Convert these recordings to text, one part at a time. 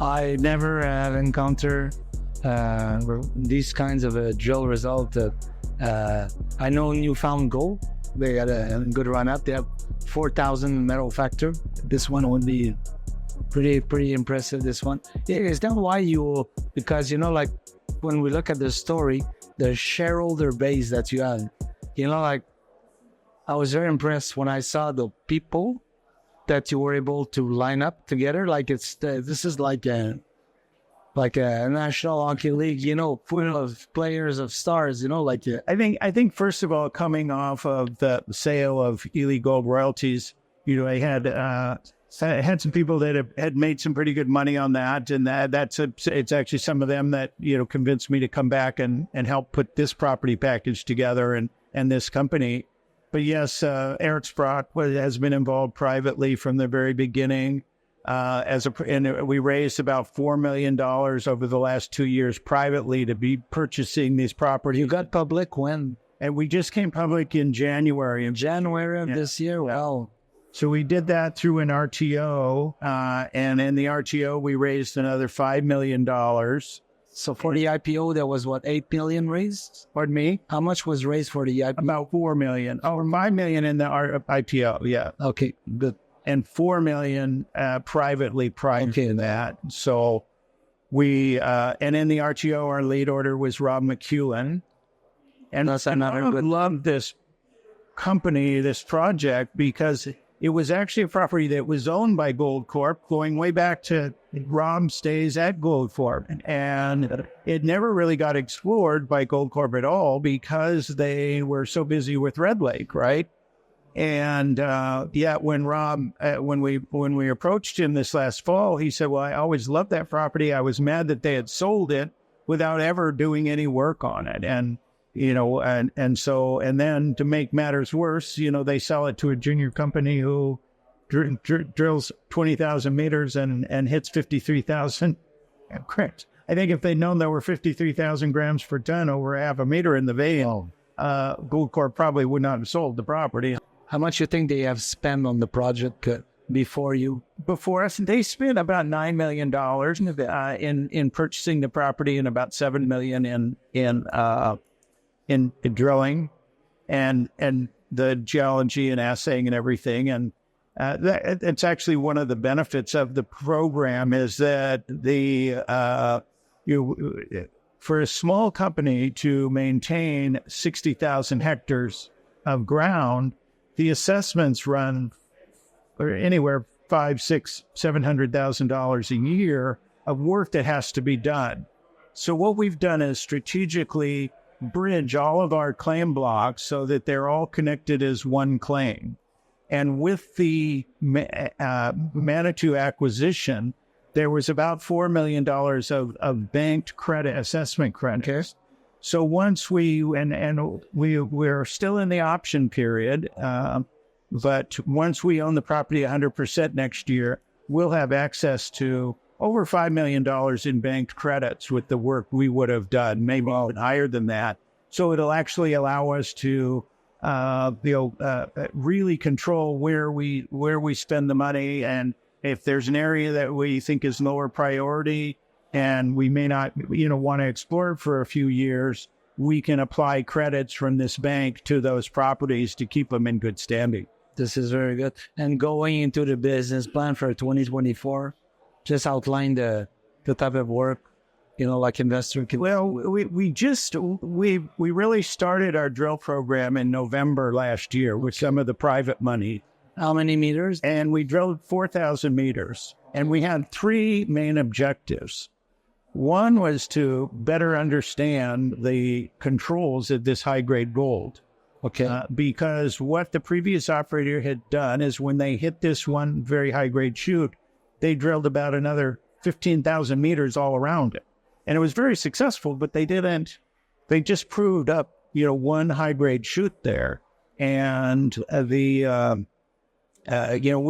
I never have encountered these kinds of drill results. I know Newfound Gold, they got a good run up. They have 4,000 metal factor. This one would be pretty impressive, this one. Yeah, is that why because, like, when we look at the story, the shareholder base that you have, like, I was very impressed when I saw the people that you were able to line up together. Like, this is like a National Hockey League, full of players, of stars, like. I think first of all, coming off of the sale of Ely Gold royalties, I had some people that had made some pretty good money on that, and it's actually some of them that convinced me to come back and help put this property package together and this company. But yes, Eric Sprott has been involved privately from the very beginning. And we raised about $4 million over the last 2 years privately to be purchasing these properties. You got public when? And we just came public in January. January of this year? Wow. So we did that through an RTO, and in the RTO, we raised another $5 million. So for the IPO, there was what, $8 million raised? Pardon me? How much was raised for the IPO? About $4 million. Oh, $5 million in the IPO, yeah. Okay, good. And $4 million privately prior to that. So we, and in the RTO, our lead order was Rob McEwen. And I loved this company, this project, because it was actually a property that was owned by Gold Corp going way back to Rob's days at Gold Corp. And it never really got explored by Gold Corp at all because they were so busy with Red Lake, right? And when Rob, when we approached him this last fall, he said, well, I always loved that property. I was mad that they had sold it without ever doing any work on it. And, and then to make matters worse, they sell it to a junior company who drills 20,000 meters and hits 53,000. Correct. I think if they'd known there were 53,000 grams per ton over half a meter in the vein, Gold Corp probably would not have sold the property. How much you think they have spent on the project before you? Before us, they spent about $9 million in purchasing the property and about $7 million in drilling and the geology and assaying and everything. And it's actually one of the benefits of the program is that for a small company to maintain 60,000 hectares of ground, the assessments run anywhere $500,000, $600,000, $700,000 a year of work that has to be done. So what we've done is strategically bridge all of our claim blocks so that they're all connected as one claim. And with the Manitou acquisition, there was about $4 million of banked credit, assessment credits. Okay. So once we're still in the option period, but once we own the property 100% next year, we'll have access to over $5 million in banked credits with the work we would have done, maybe even higher than that. So it'll actually allow us to really control where we spend the money, and if there's an area that we think is lower priority and we may not, want to explore it for a few years, we can apply credits from this bank to those properties to keep them in good standing. This is very good. And going into the business plan for 2024, just outline the type of work, like investor can. Well, we really started our drill program in November last year with some of the private money. How many meters? And we drilled 4,000 meters. And we had three main objectives. One was to better understand the controls of this high-grade gold. Okay. Because what the previous operator had done is when they hit this one very high-grade chute, they drilled about another 15,000 meters all around it. And it was very successful, but they just proved up, one high-grade chute there. And we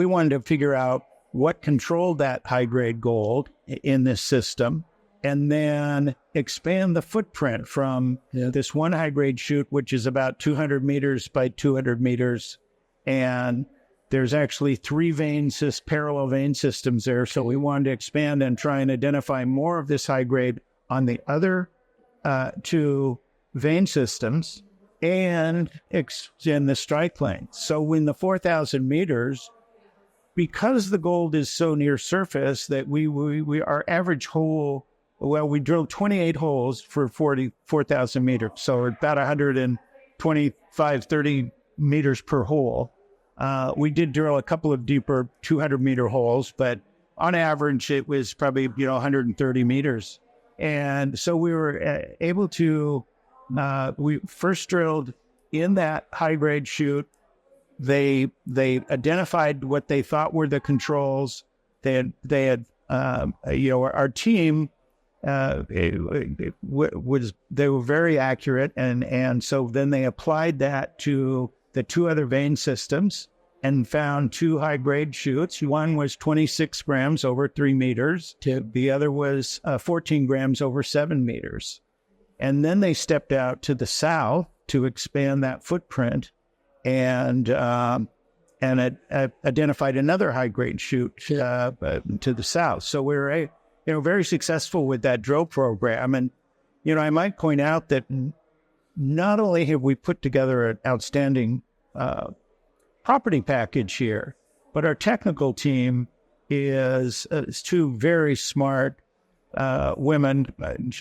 wanted to figure out what controlled that high-grade gold in this system, and then expand the footprint from this one high-grade chute, which is about 200 meters by 200 meters, and there's actually 3 parallel vein systems there. So we wanted to expand and try and identify more of this high grade on the other 2 vein systems and extend the strike length. So in the 4,000 meters, because the gold is so near surface that we our average hole, well, we drilled 28 holes for 4,000 meters. So about 125, 30 meters per hole. We did drill a couple of deeper 200-meter holes, but on average, it was probably 130 meters. And so we were able to. We first drilled in that high-grade chute. They identified what they thought were the controls. They had our team they were very accurate, and so then they applied that to the 2 other vein systems and found 2 high-grade chutes. One was 26 grams over 3 meters. The other was 14 grams over 7 meters. And then they stepped out to the south to expand that footprint and identified another high-grade chute to the south. So we were very successful with that drill program. And, I might point out that not only have we put together an outstanding property package here, but our technical team is 2 very smart women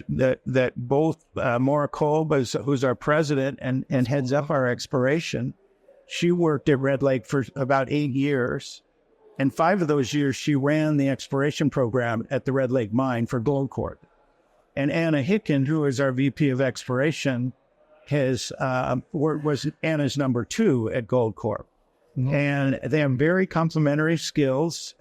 that both Maura Kolb, who's our president and heads up our exploration. She worked at Red Lake for about 8 years, and 5 of those years she ran the exploration program at the Red Lake mine for Gold Corp. And Anna Hicken, who is our VP of exploration, was Anna's number 2 at Gold Corp. Mm-hmm. And they have very complementary skills.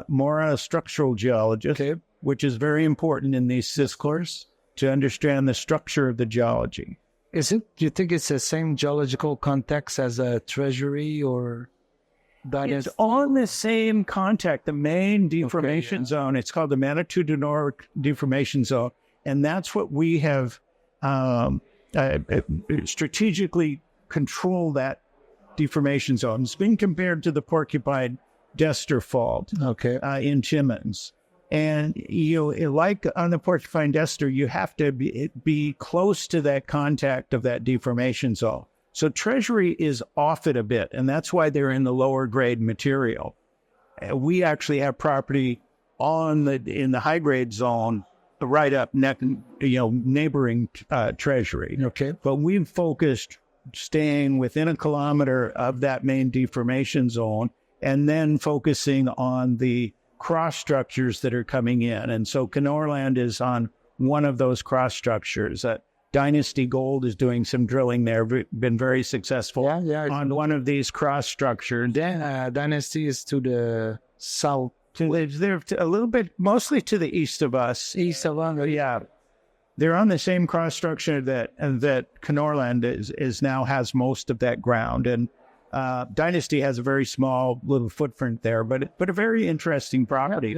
Maura, a structural geologist, which is very important in these systems to understand the structure of the geology. Do you think it's the same geological context as a treasury or dynasty? It's on the same contact, the main deformation zone. It's called the Manitou-du-Nord deformation zone. And that's what we have strategically controlled, that deformation zone. It's been compared to the Porcupine-Dester Fault in Timmins. And, like on the Porcupine-Dester, you have to be close to that contact of that deformation zone. So Treasury is off it a bit, and that's why they're in the lower grade material. We actually have property in the high grade zone right up neighboring Treasury. But we've focused staying within a kilometer of that main deformation zone and then focusing on the cross structures that are coming in. And so Kenorland is on one of those cross structures. Dynasty Gold is doing some drilling there, been very successful on one of these cross structures. Dynasty is to the south. They're a little bit, mostly to the east of us. East of us, yeah. They're on the same cross structure that Kenorland is now has most of that ground. And Dynasty has a very small little footprint there, but a very interesting property.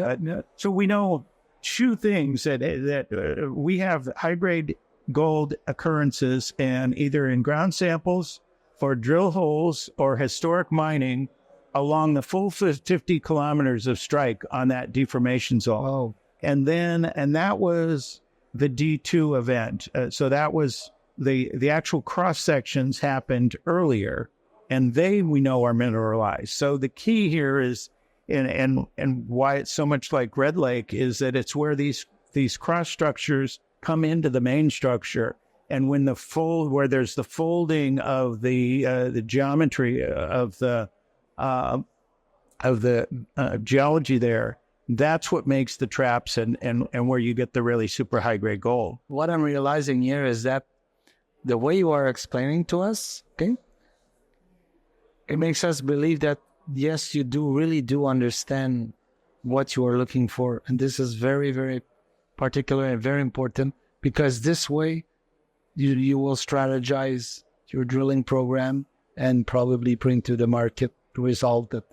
So we know 2 things, that we have high-grade gold occurrences and either in ground samples for drill holes or historic mining along the full 50 kilometers of strike on that deformation zone. Oh. And that was the D2 event. So that was the actual cross sections happened earlier, and we know are mineralized. So the key here is, and why it's so much like Red Lake, is that it's where these cross structures come into the main structure, and when where there's the folding of the geometry of the geology there, that's what makes the traps and where you get the really super high grade gold. What I'm realizing here is that the way you are explaining to us, it makes us believe that yes, you really do understand what you are looking for, and this is very, very particular and very important, because this way you will strategize your drilling program and probably bring to the market result that